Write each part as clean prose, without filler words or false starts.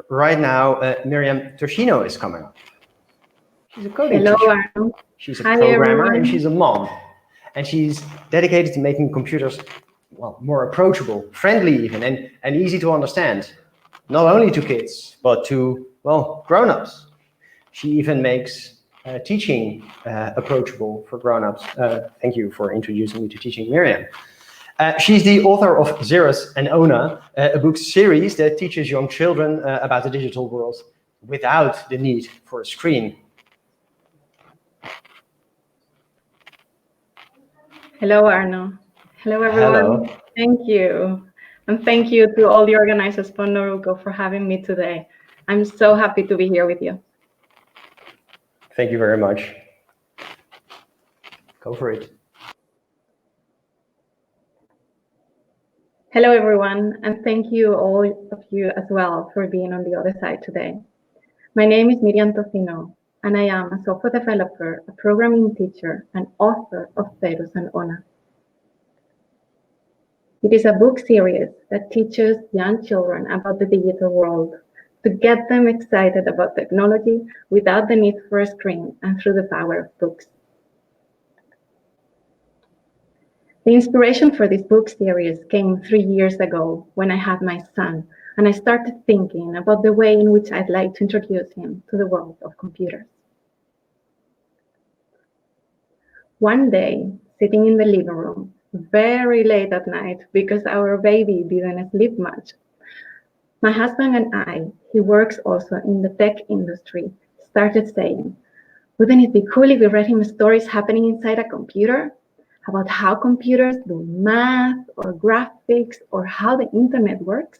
right now, Miriam Tosino is coming up. She's a coding Hello, teacher. Arno. She's a Hi, programmer, everyone. and she's a mom. And she's dedicated to making computers, well, more approachable, friendly even, and easy to understand. Not only to kids, but to, well, grown-ups. She even makes teaching approachable for grown-ups. Thank you for introducing me to Teaching Miriam. She's the author of Zerus Ona A, a book series that teaches young children about the digital world without the need for a screen. Hello, Arno. Hello, everyone. Hello. Thank you. And thank you to all the organizers for Noruko for having me today. I'm so happy to be here with you. Thank you very much. Go for it. Hello, everyone, and thank you all of you as well for being on the other side today. My name is Miriam Tosino, and I am a software developer, a programming teacher, and author of Zerus Ona A. It is a book series that teaches young children about the digital world to get them excited about technology without the need for a screen and through the power of books. The inspiration for this book series came 3 years ago when I had my son, and I started thinking about the way in which I'd like to introduce him to the world of computers. One day, sitting in the living room, very late at night because our baby didn't sleep much, my husband and I, he works also in the tech industry, started saying, wouldn't it be cool if we read him stories happening inside a computer? About how computers do math or graphics or how the internet works?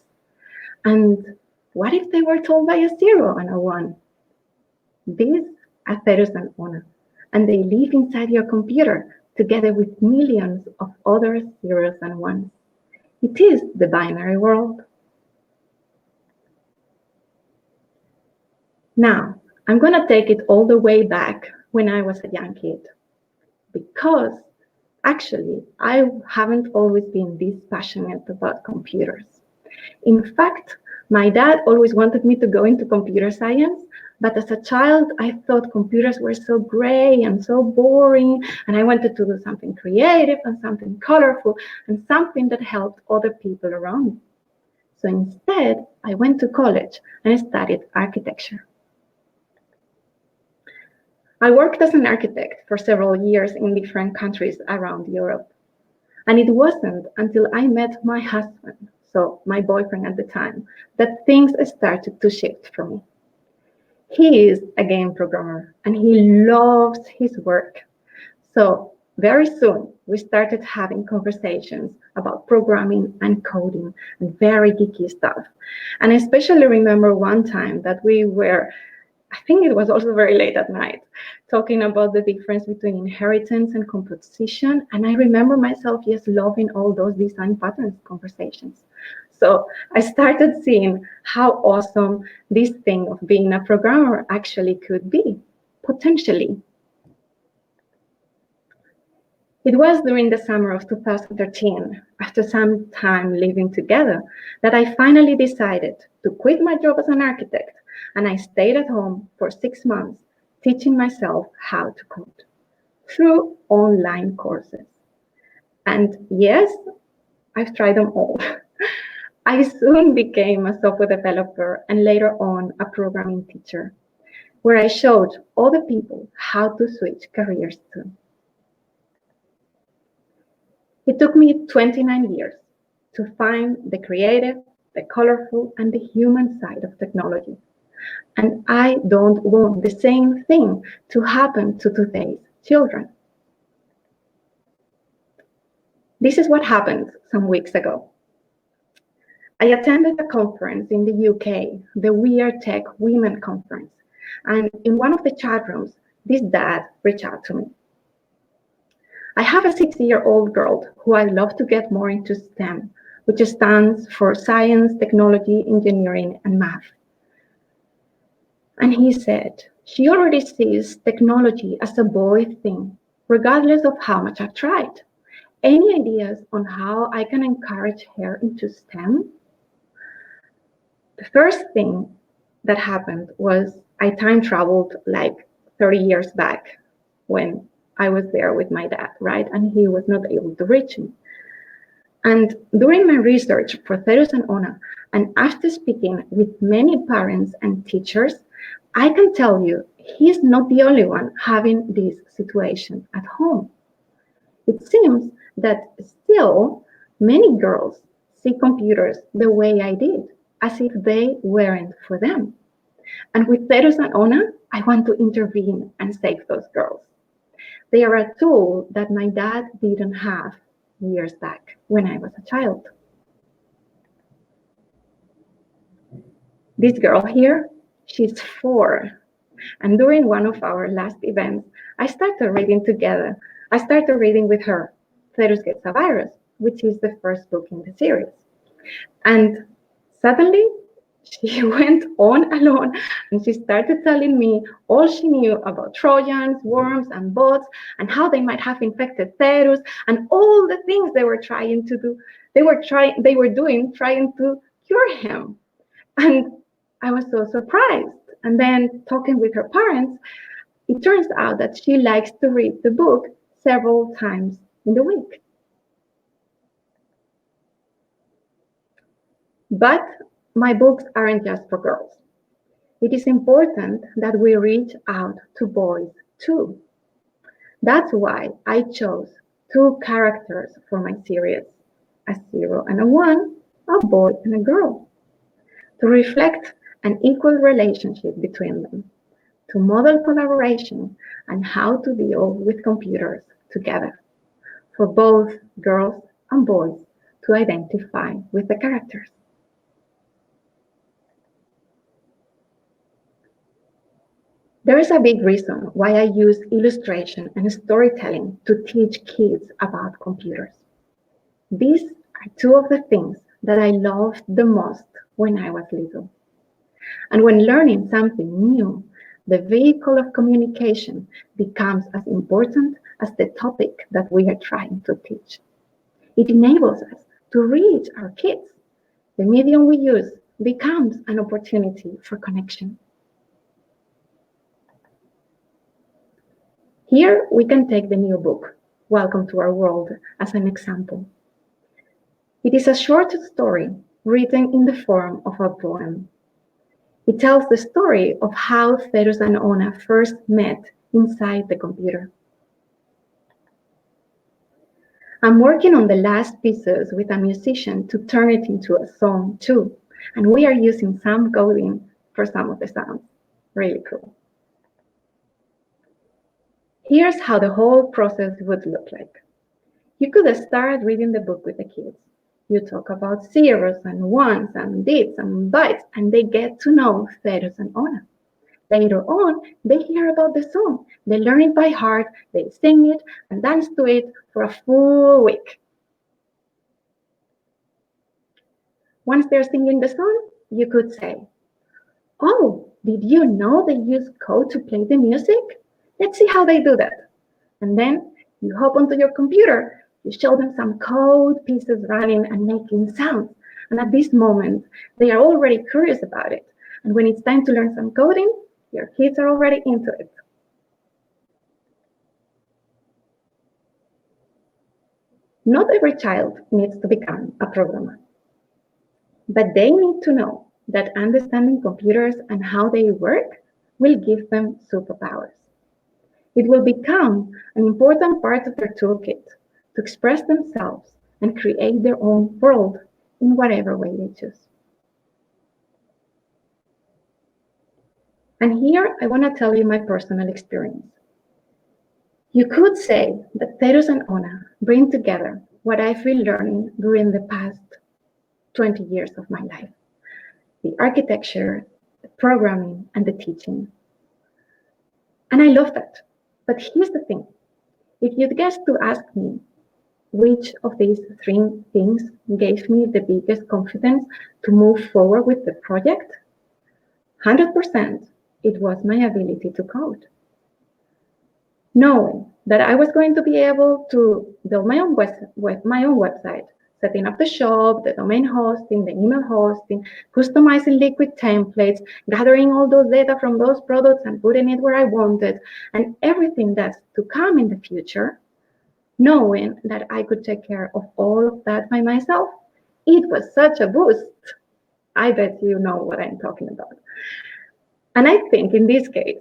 And what if they were told by a 0 and a 1? These are Zerus Ona, and they live inside your computer together with millions of other zeros and ones. It is the binary world. Now, I'm going to take it all the way back when I was a young kid, because actually, I haven't always been this passionate about computers. In fact, my dad always wanted me to go into computer science, but as a child, I thought computers were so gray and so boring, and I wanted to do something creative and something colorful and something that helped other people around me. So instead, I went to college and studied architecture. I worked as an architect for several years in different countries around Europe. And it wasn't until I met my husband, so my boyfriend at the time, that things started to shift for me. He is a game programmer and he loves his work. So very soon we started having conversations about programming and coding and very geeky stuff. And I especially remember one time that we were, I think it was also very late at night, talking about the difference between inheritance and composition. And I remember myself just loving all those design patterns conversations. So I started seeing how awesome this thing of being a programmer actually could be, potentially. It was during the summer of 2013, after some time living together, that I finally decided to quit my job as an architect, and I stayed at home for 6 months, teaching myself how to code through online courses. And yes, I've tried them all. I soon became a software developer and later on a programming teacher, where I showed other people how to switch careers too. It took me 29 years to find the creative, the colorful, and the human side of technology. And I don't want the same thing to happen to today's children. This is what happened some weeks ago. I attended a conference in the UK, the We Are Tech Women Conference. And in one of the chat rooms, this dad reached out to me. I have a 6-year-old girl who I love to get more into STEM, which stands for science, technology, engineering, and math. And he said, she already sees technology as a boy thing, regardless of how much I've tried. Any ideas on how I can encourage her into STEM? The first thing that happened was I time traveled like 30 years back when I was there with my dad, right? And he was not able to reach me. And during my research for Zerus Ona A, and after speaking with many parents and teachers, I can tell you he's not the only one having this situation at home. It seems that still many girls see computers the way I did, as if they weren't for them. And with Zerus Ona A, I want to intervene and save those girls. They are a tool that my dad didn't have years back when I was a child. This girl here, she's 4. And during one of our last events, I started reading together. I started reading with her Zerus Gets a Virus, which is the first book in the series. And suddenly, she went on alone and she started telling me all she knew about Trojans, worms, and bots, and how they might have infected Zerus, and all the things they were trying to do. They were doing trying to cure him. And I was so surprised. And then talking with her parents, it turns out that she likes to read the book several times in the week. But my books aren't just for girls. It is important that we reach out to boys too. That's why I chose 2 characters for my series, a 0 and a 1, a boy and a girl, to reflect an equal relationship between them, to model collaboration and how to deal with computers together, for both girls and boys to identify with the characters. There is a big reason why I use illustration and storytelling to teach kids about computers. These are 2 of the things that I loved the most when I was little. And when learning something new, the vehicle of communication becomes as important as the topic that we are trying to teach. It enables us to reach our kids. The medium we use becomes an opportunity for connection. Here we can take the new book, Welcome to Our World, as an example. It is a short story written in the form of a poem. It tells the story of how Zerus and Ona first met inside the computer. I'm working on the last pieces with a musician to turn it into a song too, and we are using some coding for some of the sounds. Really cool. Here's how the whole process would look like. You could start reading the book with the kids. You talk about zeros and ones and bits and bytes, and they get to know Zerus and Ona. Later on, they hear about the song. They learn it by heart, they sing it, and dance to it for a full week. Once they're singing the song, you could say, "Oh, did you know they use code to play the music? Let's see how they do that." And then you hop onto your computer, you show them some code pieces running and making sounds. And at this moment, they are already curious about it. And when it's time to learn some coding, your kids are already into it. Not every child needs to become a programmer, but they need to know that understanding computers and how they work will give them superpowers. It will become an important part of their toolkit to express themselves and create their own world in whatever way they choose. And here I want to tell you my personal experience. You could say that Zerus and Ona bring together what I've been learning during the past 20 years of my life: the architecture, the programming, and the teaching. And I love that. But here's the thing. If you'd guess to ask me which of these 3 things gave me the biggest confidence to move forward with the project, 100% it was my ability to code. Knowing that I was going to be able to build my own website, setting up the shop, the domain hosting, the email hosting, customizing liquid templates, gathering all those data from those products and putting it where I wanted, and everything that's to come in the future, knowing that I could take care of all of that by myself, it was such a boost. I bet you know what I'm talking about. And I think in this case,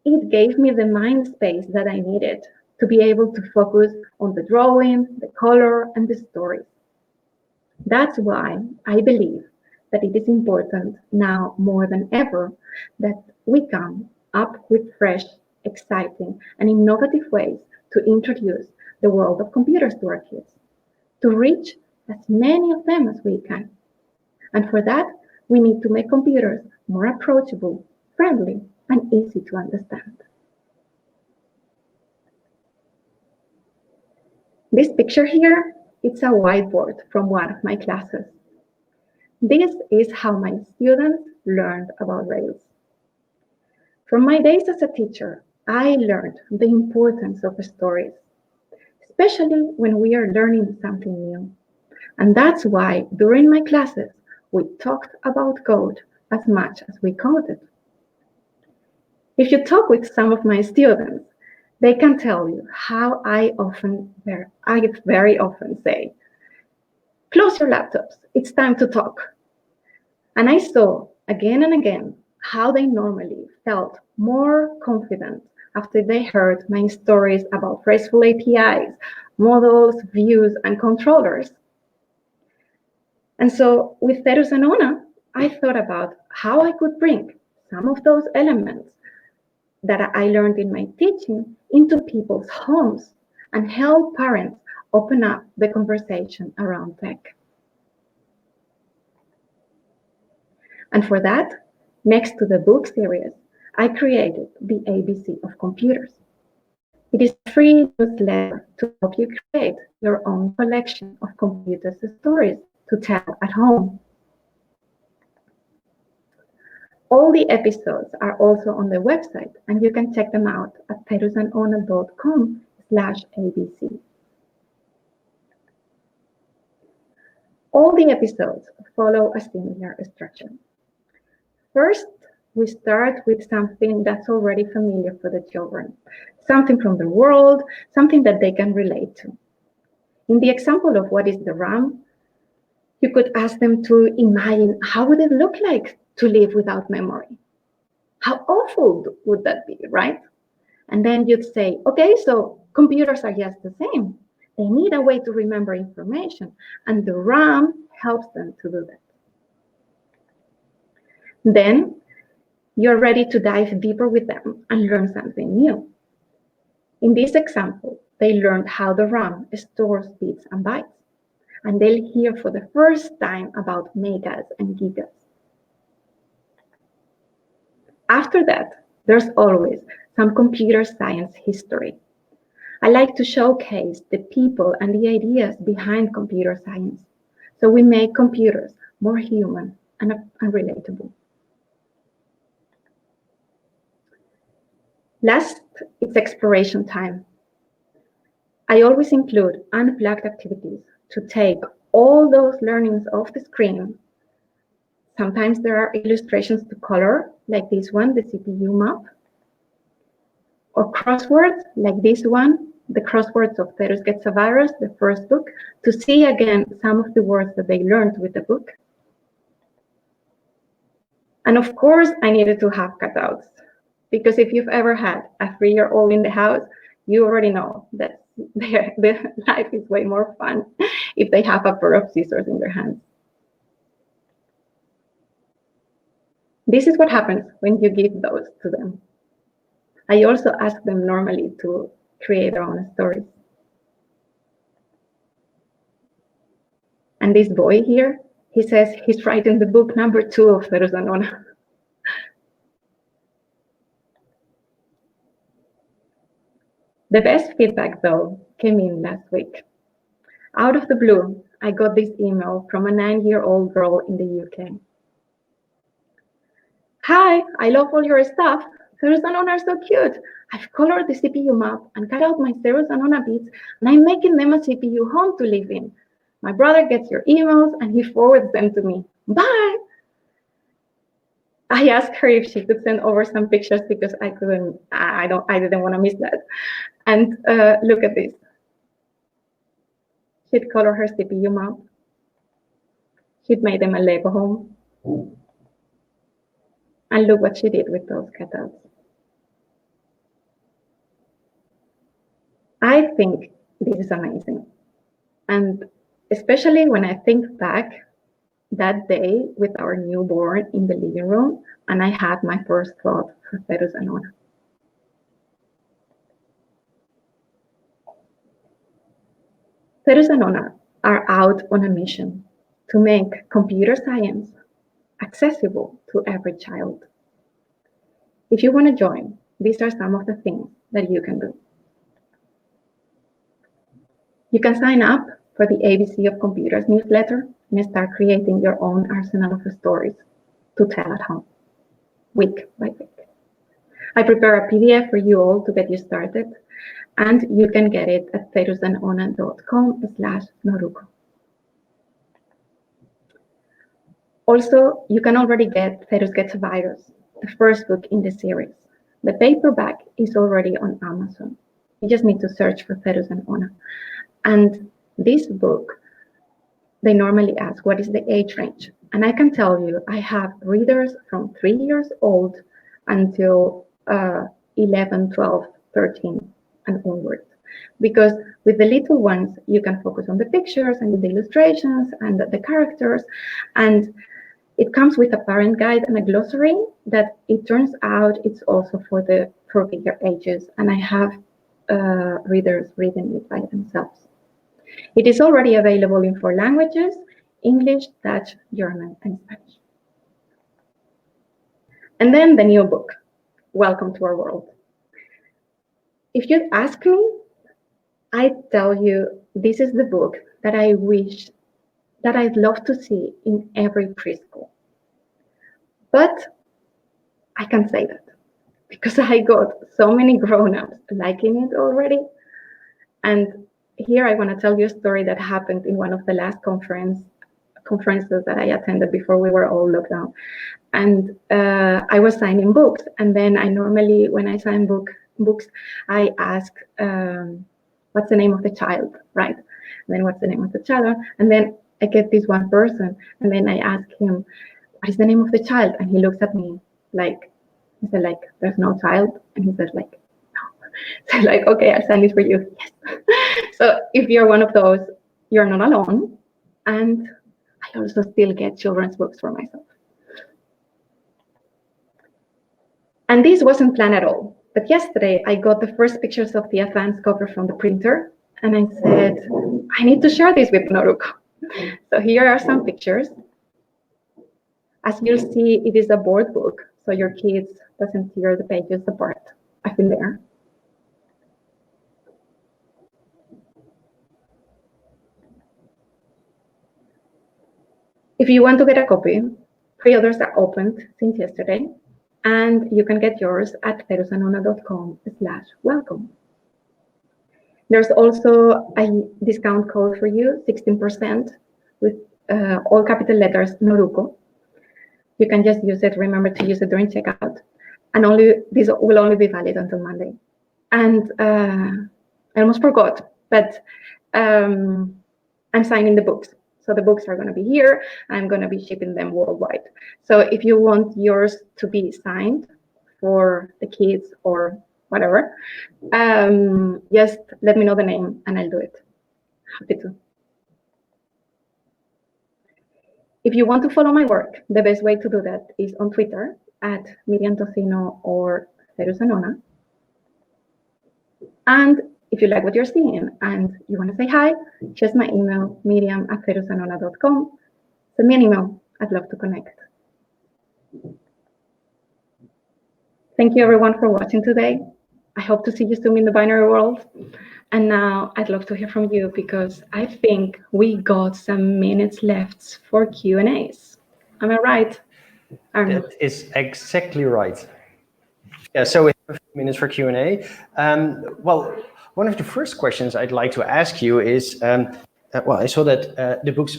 it gave me the mind space that I needed to be able to focus on the drawing, the color, and the stories. That's why I believe that it is important now more than ever that we come up with fresh, exciting, and innovative ways to introduce the world of computers to our kids, to reach as many of them as we can. And for that, we need to make computers more approachable, friendly, and easy to understand. This picture here, it's a whiteboard from one of my classes. This is how my students learned about Rails. From my days as a teacher, I learned the importance of stories, especially when we are learning something new. And that's why during my classes, we talked about code as much as we coded. If you talk with some of my students, they can tell you how I very often say, close your laptops, it's time to talk. And I saw again and again how they normally felt more confident after they heard my stories about RESTful APIs, models, views, and controllers. And so with Zerus Ona, I thought about how I could bring some of those elements that I learned in my teaching into people's homes and help parents open up the conversation around tech. And for that, next to the book series, I created the ABC of Computers. It is a free newsletter to help you create your own collection of computer stories to tell at home. All the episodes are also on the website, and you can check them out at zerusona.com/abc. All the episodes follow a similar structure. First, we start with something that's already familiar for the children, something from the world, something that they can relate to. In the example of what is the RAM, you could ask them to imagine how would it look like to live without memory. How awful would that be, right? And then you'd say, okay, so computers are just the same. They need a way to remember information, and the RAM helps them to do that. Then you're ready to dive deeper with them and learn something new. In this example, they learned how the RAM stores bits and bytes, and they'll hear for the first time about megas and gigas. After that, there's always some computer science history. I like to showcase the people and the ideas behind computer science, so we make computers more human and relatable. Last, it's exploration time. I always include unplugged activities to take all those learnings off the screen. Sometimes there are illustrations to color, like this one, the CPU map, or crosswords, like this one, the crosswords of Zerus Gets a Virus, the first book, to see again some of the words that they learned with the book. And of course, I needed to have cutouts, because if you've ever had a 3-year-old in the house, you already know that their life is way more fun if they have a pair of scissors in their hands. This is what happens when you give those to them. I also ask them normally to create their own stories. And this boy here, he says he's writing the book number 2 of Zerus Ona. The best feedback, though, came in last week. Out of the blue, I got this email from a 9-year-old girl in the UK. Hi, I love all your stuff. Zerus Ona are so cute. I've colored the CPU map and cut out my Zerus Ona bits, and I'm making them a CPU home to live in. My brother gets your emails and he forwards them to me. Bye. I asked her if she could send over some pictures because I didn't want to miss that. And look at this. She'd color her CPU map. She'd made them a Lego home. And look what she did with those cutouts. I think this is amazing. And especially when I think back that day with our newborn in the living room, and I had my first thought for Zerus Ona. Zerus Ona are out on a mission to make computer science accessible to every child. If you want to join, these are some of the things that you can do. You can sign up for the ABC of Computers newsletter and start creating your own arsenal of stories to tell at home, week by week. I prepare a PDF for you all to get you started, and you can get it at zerusona.com/Noruko. Also, you can already get Zerus Gets a Virus, the first book in the series. The paperback is already on Amazon. You just need to search for Zerus Ona. And this book, they normally ask, what is the age range? And I can tell you, I have readers from 3 years old until 11, 12, 13, and onwards. Because with the little ones, you can focus on the pictures and the illustrations and the characters. And it comes with a parent guide and a glossary that it turns out it's also for bigger ages. And I have readers reading it by themselves. It is already available in 4 languages: English, Dutch, German, and Spanish. And then the new book, Welcome to Our World. If you'd ask me, I'd tell you this is the book that I wish that I'd love to see in every preschool. But I can't say that because I got so many grown-ups liking it already. And here I want to tell you a story that happened in one of the last conferences that I attended before we were all locked down. And I was signing books. And then I normally, when I sign books, I ask, what's the name of the child, right? And then what's the name of the child? And then I get this one person, and then I ask him, what is the name of the child? And he looks at me like, he said, like, there's no child. And he said, like, no. So like, okay, I'll sign it for you. Yes. So if you're one of those, you're not alone. And I also still get children's books for myself. And this wasn't planned at all. But yesterday, I got the first pictures of the advanced cover from the printer. And I said, I need to share this with Noruko. So here are some pictures. As you'll see, it is a board book, so your kids doesn't tear the pages apart. I've been there. If you want to get a copy, pre-orders are opened since yesterday, and you can get yours at zerusona.com/welcome. There's also a discount code for you, 16% with all capital letters, Noruko. You can just use it, remember to use it during checkout. And this will only be valid until Monday. And I almost forgot, but I'm signing the books. So the books are going to be here. I'm going to be shipping them worldwide. So if you want yours to be signed for the kids or whatever, just let me know the name and I'll do it. Happy to. If you want to follow my work, the best way to do that is on Twitter at Miriam Tosino or Zerus Ona. And if you like what you're seeing and you want to say hi, just my email, miriam@zerusona.com. Send me an email. I'd love to connect. Thank you everyone for watching today. I hope to see you soon in the binary world. And now I'd love to hear from you because I think we got some minutes left for Q&As. Am I right, Arno? That is exactly right. Yeah, so we have a few minutes for Q&A. Well, one of the first questions I'd like to ask you is, well, I saw that the books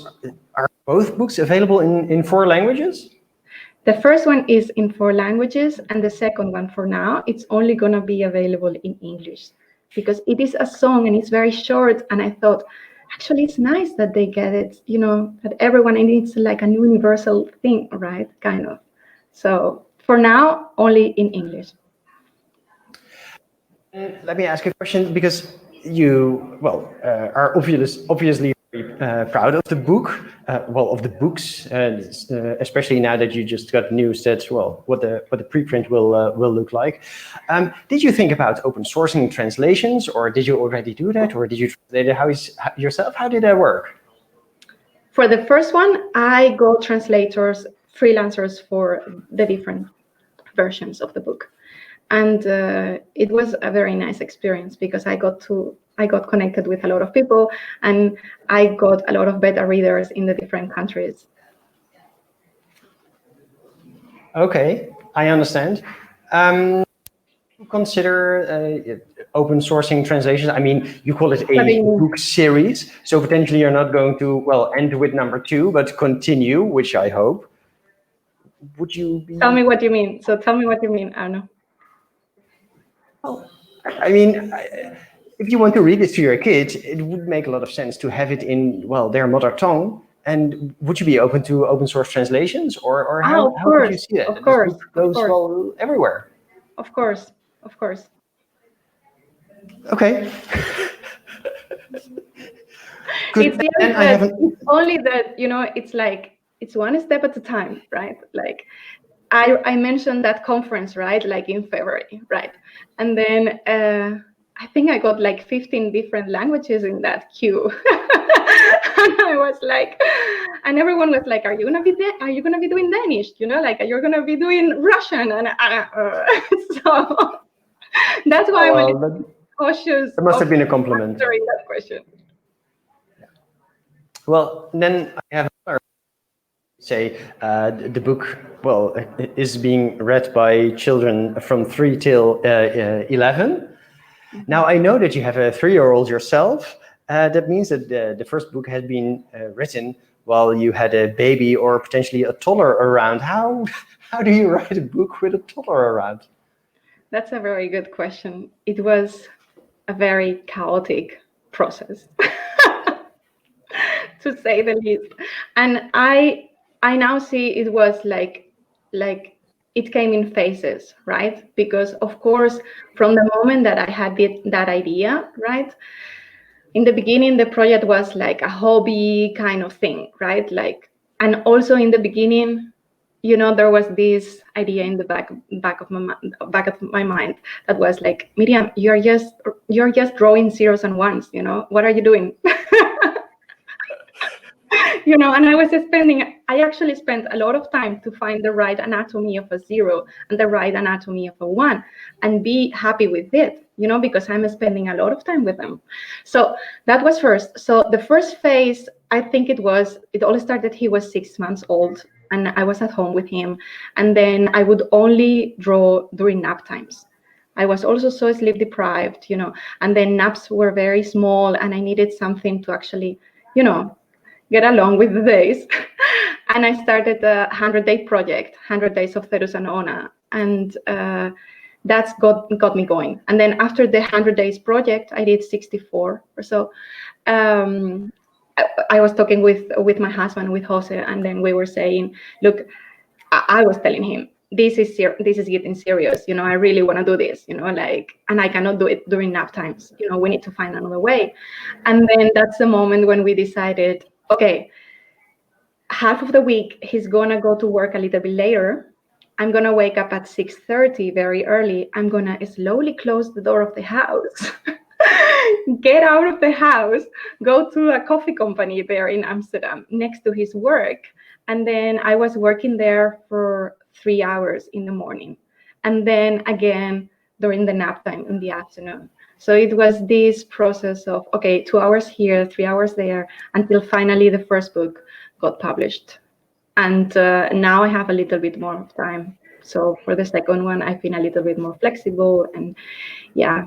are both books available in 4 languages. The first one is in 4 languages, and the second one, for now, it's only going to be available in English because it is a song and it's very short. And I thought, actually, it's nice that they get it, you know, that everyone, and it's like a universal thing, right? Kind of. So for now, only in English. Let me ask you a question, because you, well, are obviously very proud of the book, of the books, especially now that you just got news that, well, what the preprint will look like. Did you think about open sourcing translations, or did you already do that, or did you translate it yourself? How did that work? For the first one, I got translators, freelancers for the different versions of the book. And it was a very nice experience because I got connected with a lot of people, and I got a lot of beta readers in the different countries. Okay, I understand. Consider open sourcing translations? I mean, you call it a book series, so potentially you're not going to, well, end with number 2, but continue, which I hope. Would you be... Tell me what you mean. So tell me what you mean, Arno. Well, I mean, if you want to read this to your kids, it would make a lot of sense to have it in, well, their mother tongue. And would you be open to open source translations, or how would you see that? Of course, this book goes well everywhere. Of course, of course. Okay. It's only that, you know, it's like, it's one step at a time, right? Like, I mentioned that conference, right? Like in February, right? And then I think I got like 15 different languages in that queue. And I was like, and everyone was like, are you gonna be doing Danish? You know, like, are you gonna be doing Russian? And so that's why I'm a little cautious. That must have been a compliment. Answering that question. Well, then I have another say the book, well, is being read by children from 3 till 11. Now, I know that you have a 3-year-old yourself. That means that the first book has been written while you had a baby or potentially a toddler around. How do you write a book with a toddler around? That's a very good question. It was a very chaotic process, to say the least. And I now see it was like it came in phases, right? Because of course, from the moment that I had that idea, right? In the beginning, the project was like a hobby kind of thing, right? Like, and also in the beginning, you know, there was this idea in the back of my mind that was like, Miriam, you're just drawing zeros and ones, you know, what are you doing? You know, and I actually spent a lot of time to find the right anatomy of a 0 and the right anatomy of a 1 and be happy with it, you know, because I'm spending a lot of time with them. So that was first. So the first phase, I think it all started, he was 6 months old and I was at home with him. And then I would only draw during nap times. I was also so sleep deprived, you know, and then naps were very small and I needed something to actually, you know, get along with the days. And I started the 100-day project, 100 days of Zerus Ona A, and that's got me going. And then after the 100 days project, I did 64 or so. I was talking with my husband, with Jose, and then we were saying, look, I was telling him, this is getting serious, you know, I really want to do this, you know, like, and I cannot do it during nap times, you know, we need to find another way. And then that's the moment when we decided, okay, half of the week he's gonna go to work a little bit later. I'm gonna wake up at 6:30 very early. I'm gonna slowly close the door of the house, get out of the house, go to a coffee company there in Amsterdam next to his work. And then I was working there for 3 hours in the morning. And then again, during the nap time in the afternoon. So it was this process of, okay, 2 hours here, 3 hours there, until finally the first book got published. And now I have a little bit more time. So for the second one, I've been a little bit more flexible. And yeah,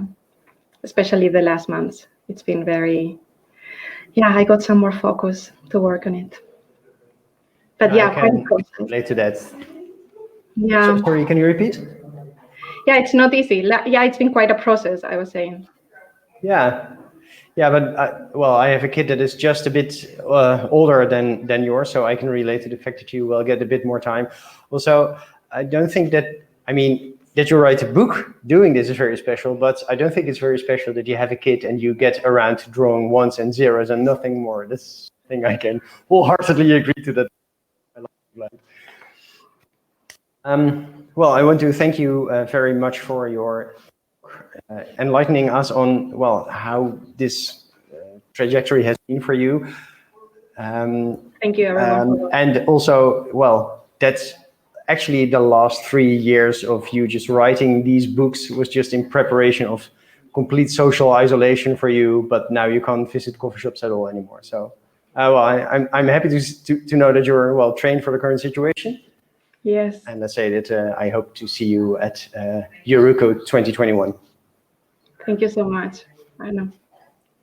especially the last months, it's been very, yeah, I got some more focus to work on it. But I yeah, quite a can process. relate to that. Yeah, Sorry, can you repeat? yeah, it's not easy. Yeah, it's been quite a process, I was saying. Yeah, yeah, but well, I have a kid that is just a bit older than yours, so I can relate to the fact that you will get a bit more time. Also, I don't think that, I mean, that you write a book doing this is very special, but I don't think it's very special that you have a kid and you get around to drawing ones and zeros and nothing more. That's a thing I can wholeheartedly agree to that. Well, I want to thank you very much for your enlightening us on, well, how this trajectory has been for you. Thank you, everyone. And also, well, that's actually the last 3 years of you just writing these books was just in preparation of complete social isolation for you, but now you can't visit coffee shops at all anymore. So, well, I'm happy to know that you're well trained for the current situation. Yes. And let's say that I hope to see you at Euruco 2021. Thank you so much. I know.